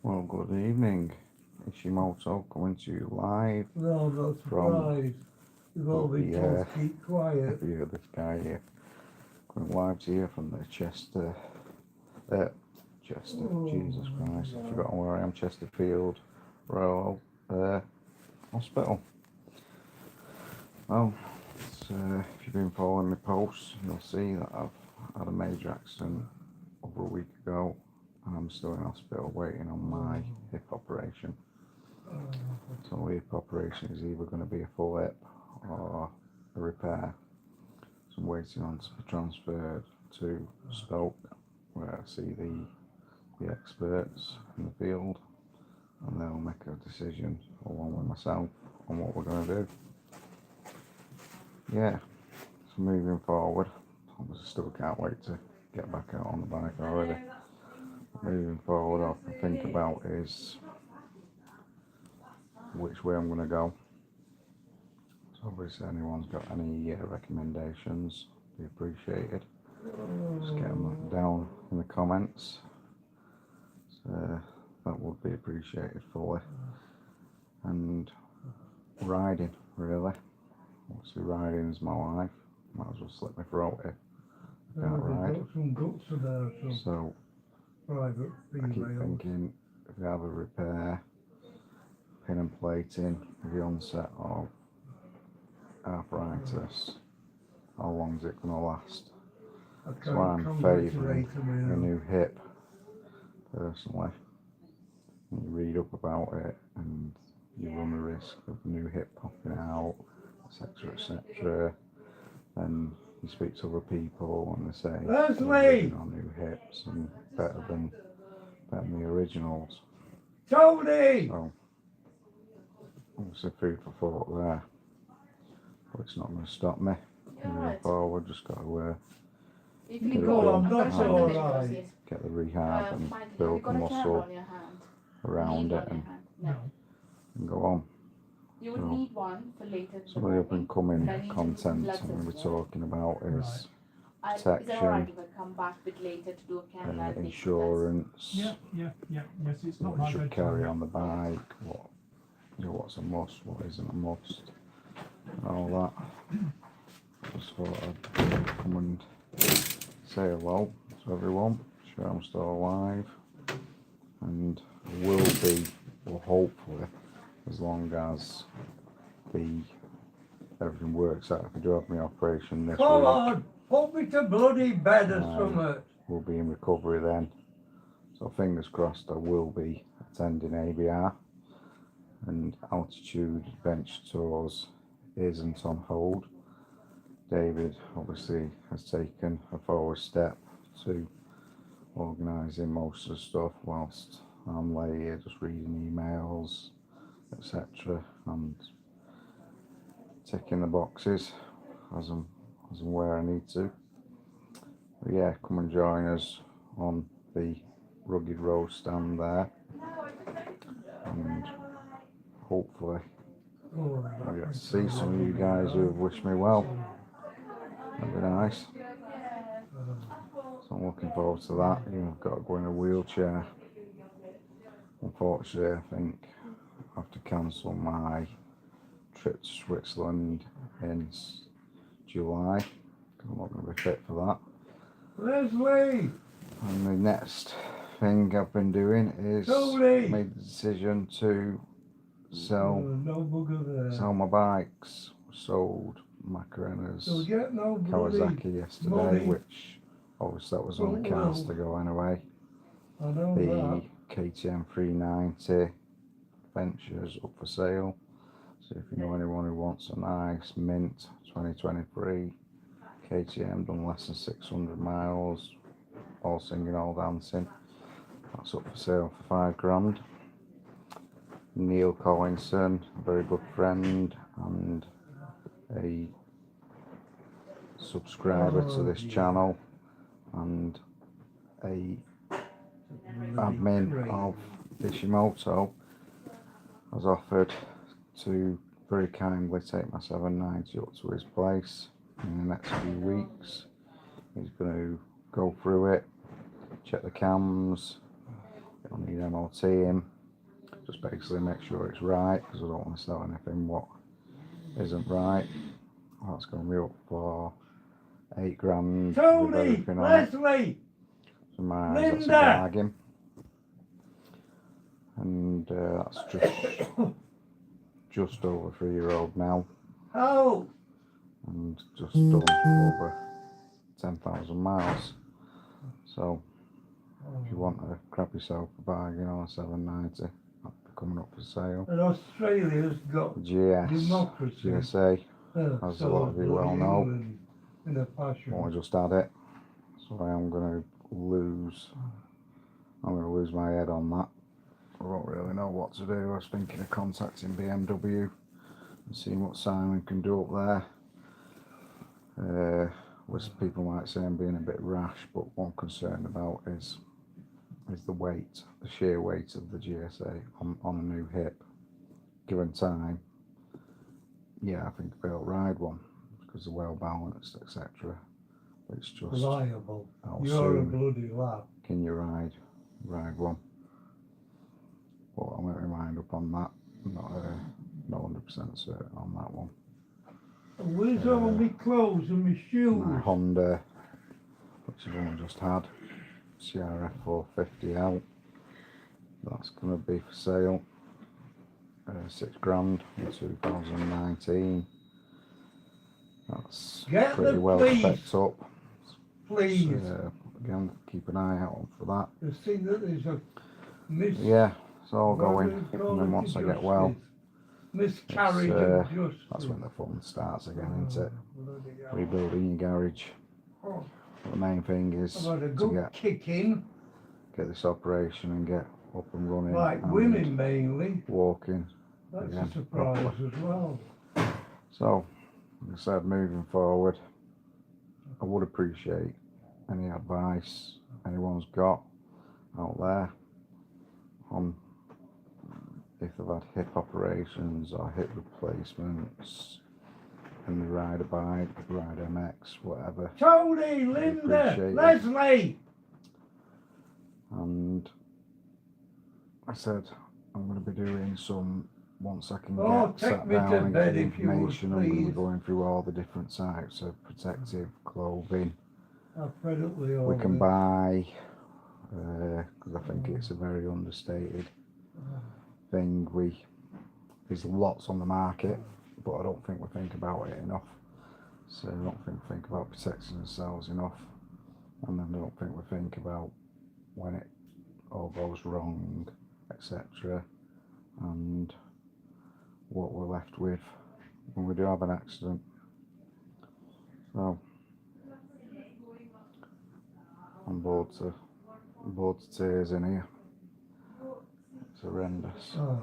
Well, good evening. Ishymoto coming to you live No, I'm not from surprised. We've all been told to keep quiet. yeah, this guy here. Coming live to you from the Chester, Jesus Christ, I've forgotten where I am, Chesterfield Royal Hospital. Well, if you've been following my posts, you'll see that I've had a major accident over a week ago, and I'm still in hospital waiting on my hip operation. So the hip operation is either going to be a full hip or a repair. So I'm waiting on to be transferred to Stoke, where I see the experts in the field, and they'll make a decision along with myself on what we're going to do. Yeah, so moving forward, I still can't wait to get back out on the bike already. Moving forward, all I can think about is which way I'm going to go. So obviously anyone's got any recommendations, be appreciated. Just get them down in the comments. So that would be appreciated fully. And riding, really. Obviously riding is my life. Might as well slit my throat if I can't ride. Got some guts about some So private I keep females. thinking, if you have a repair, pin and plating, the onset of arthritis, how long is it going to last? So I'm favouring a new hip, personally. And you read up about it and you run the risk of a new hip popping out, etc, etc. And you speak to other people and they say Leslie! new hips and better than the originals. Tony! So obviously food for thought there, but it's not going to stop me moving forward. Just got to get the rehab and build the muscle around it and go on. You would need one for later. Some of the up and coming content I'm going to be talking about is protection, insurance, yes, it's not what you should carry on the bike, what's a must, what isn't a must, and all that. Just thought I'd come and say hello to everyone, sure I'm still alive, and will be, or hopefully, as long as everything works out. If I do have my operation this Come week, on! Put me to bloody bed or something. we'll be in recovery then. So fingers crossed I will be attending ABR, and altitude adventure tours isn't on hold. David obviously has taken a forward step to organising most of the stuff whilst I'm lay here just reading emails, etc, and ticking the boxes as I'm where I need to. But yeah, come and join us on the rugged road stand there, and hopefully I get to see some of you guys who have wished me well. That'd be nice. So I'm looking forward to that. I've got to go in a wheelchair. Unfortunately, I think I have to cancel my trip to Switzerland in July because I'm not going to be fit for that. Leslie! And the next thing I've been doing is made the decision to sell my bikes. Sold Macarena's Kawasaki yesterday, which obviously that was on the cards to go anyway. The KTM 390 Ventures up for sale. So if you know anyone who wants a nice mint 2023 KTM done less than 600 miles, all singing, all dancing, that's up for sale for £5,000. Neil Collinson, a very good friend and a subscriber to this channel and a admin of Ishymoto, has offered to very kindly take my 790 up to his place in the next few weeks. He's going to go through it, check the cams, I need MOTing. Just basically make sure it's right, because I don't want to sell anything what isn't right. That's going to be up for 8 grand with Tony, everything on it. Leslie, So my eyes, that's a Linda. bargain. And that's just over 3-year-old now, oh, and just done over 10,000 miles. So if you want to grab yourself a bargain on a 790, that'll be coming up for sale. and Australia's got democracy. GSA, as a lot of you well know. England in a fashion. I just had it, so I'm going to lose my head on that. I don't really know what to do. I was thinking of contacting BMW and seeing what Simon can do up there. Which people might say I'm being a bit rash, but what I'm concerned about is the weight, the sheer weight of the GSA on a new hip. Given time, yeah, I think I'll be able to ride one because they're well balanced, etc. But it's just Reliable. how You're a soon bloody lad. can you ride one? But I'll make my mind up on that. I'm not 100% certain on that one. Where's all my clothes and my shoes? My Honda, which I've only just had, CRF 450L. That's going to be for sale. 6 grand in 2019. That's Get pretty the well police, specced up. Please. So, again, keep an eye out for that. The thing that there's a mis- Yeah, it's all what do going. they And call then it, once I get well, miscarriage it's, of justice. that's when the fun starts again, isn't it? Bloody hell. Rebuilding your garage. Oh, The main thing is I've had a to good kick in, get this operation and get up and running. like and women mainly. walking. That's again, a surprise properly. as well. So, like I said, moving forward, I would appreciate any advice anyone's got out there on if they've had hip operations or hip replacements and they ride a bike, ride MX, whatever. Tony, Linda, appreciate it. Leslie. And I said I'm going to be doing some, once I can Oh, get take sat me down to and bed get if you would, information, I'm going to be please. going through all the different types of protective clothing I've fed up with all we can this. buy, because I think it's a very understated thing. There's lots on the market, but I don't think we think about it enough. So I don't think we think about protecting ourselves enough, and then I don't think we think about when it all goes wrong, etc., and what we're left with when we do have an accident. So I'm bored to tears in here. It's horrendous. Oh,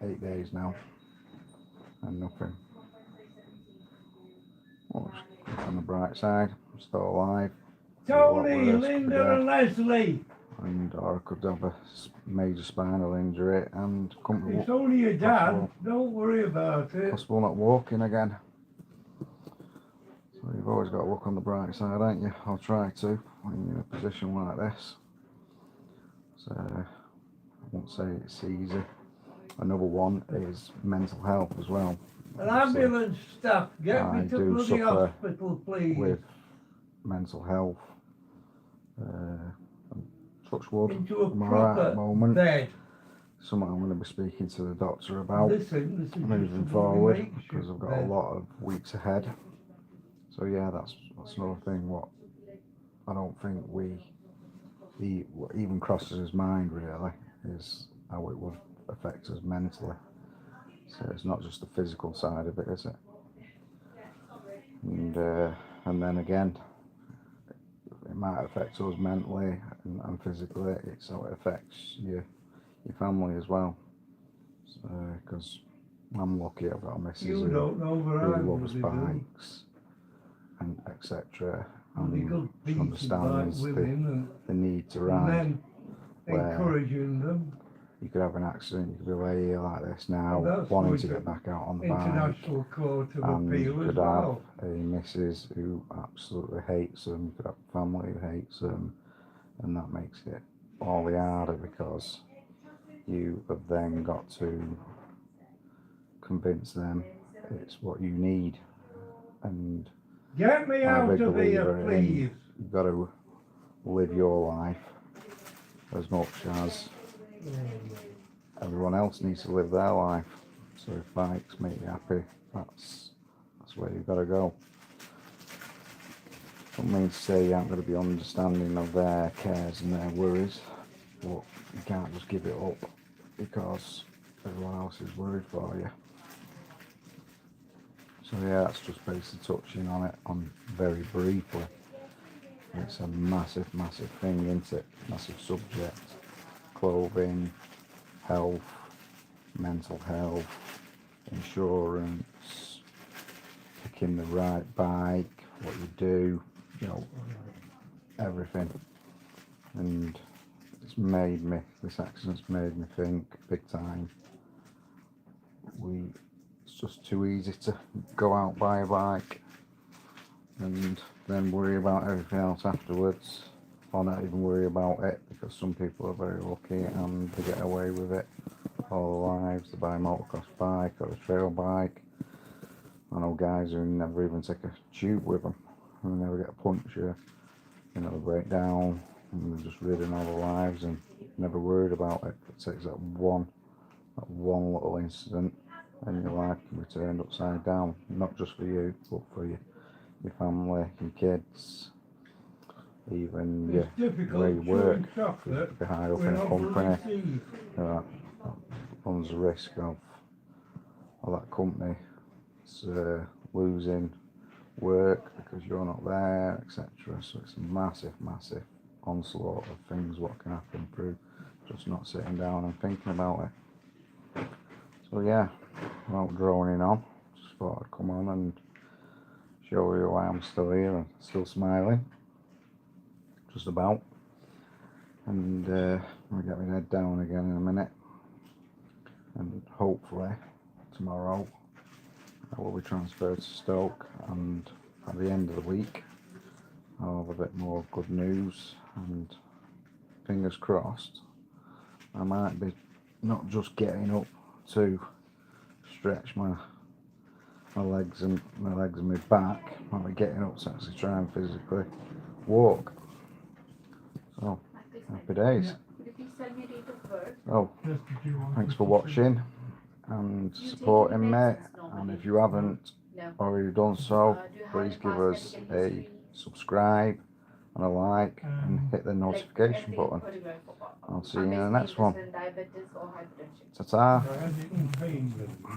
8 days now and nothing. Well, just look on the bright side, I'm still alive. Tony, Worse, Linda, and Leslie. and or I could have a major spinal injury and It's only your dad. possible- Don't worry about it. possible not walking again. So you've always got to look on the bright side, ain't you? I'll try to when you're in a position like this. So I won't say it's easy. Another one is mental health as well. An ambulance staff, get I me to do bloody suffer hospital, please. With mental health. Touch wood, Into a I'm alright at the proper moment. bed. Something I'm going to be speaking to the doctor about Listen, moving forward, because I've got a lot of weeks ahead. So yeah, that's another thing what I don't think what even crosses his mind really is how it would affect us mentally. So it's not just the physical side of it, is it? And then again, it might affect us mentally and physically. It's how it affects your family as well. Because I'm lucky, I've got a missus You who don't know where I really loves really do. bikes and etc. Legal And pieces understands like women the need to and ride. men where encouraging them. You could have an accident, you could be lay here like this now, Well, that's wanting going to to get back out on the bike. International Court of And you Appeal as could well. have a missus who absolutely hates them, you could have a family who hates them, and that makes it all the harder because you have then got to convince them it's what you need. And Get me I'm a out big of here, believer in please. you've got to live your life as much as everyone else needs to live their life. So if bikes make you happy, that's where you've got to go. Don't mean to say you aren't going to be understanding of their cares and their worries, but you can't just give it up because everyone else is worried for you. So yeah, that's just basically touching on it on very briefly. It's a massive, massive thing, isn't it? Massive subject. Clothing, health, mental health, insurance, picking the right bike, what you do, you know, everything. And this accident's made me think big time. It's just too easy to go out, buy a bike, and then worry about everything else afterwards, or not even worry about it, because some people are very lucky and they get away with it all their lives. They buy a motocross bike or a trail bike. I know guys who never even take a tube with them, and they never get a puncture, they break down, and they're just ridden all their lives and never worried about it. It takes that one little incident and your life can be turned upside down, not just for you, but for your family, your kids, even It's where you difficult work. chewing chocolate If you're high up when in a I'm company, received. that runs the risk of that company losing work because you're not there, etc. So it's a massive, massive onslaught of things what can happen through just not sitting down and thinking about it. So yeah, without droning on, just thought I'd come on and show you why I'm still here and still smiling, just about. And I'll get my head down again in a minute, and hopefully tomorrow I will be transferred to Stoke, and at the end of the week I'll have a bit more good news, and fingers crossed I might be not just getting up to stretch my legs and my back, I might be getting up to actually try and physically walk. So happy days. Could you please tell me date of birth? Oh, Yes, did you want thanks to for say- watching and Do you take supporting any me, medicines and normally? if you haven't No. already done so, Do you have please any give past us medical a history? subscribe and a like and hit the notification Like button. anything particular I'll see you in the basically next one. interested in diabetes or hypertension. Ta-ta. I had it in pain with me.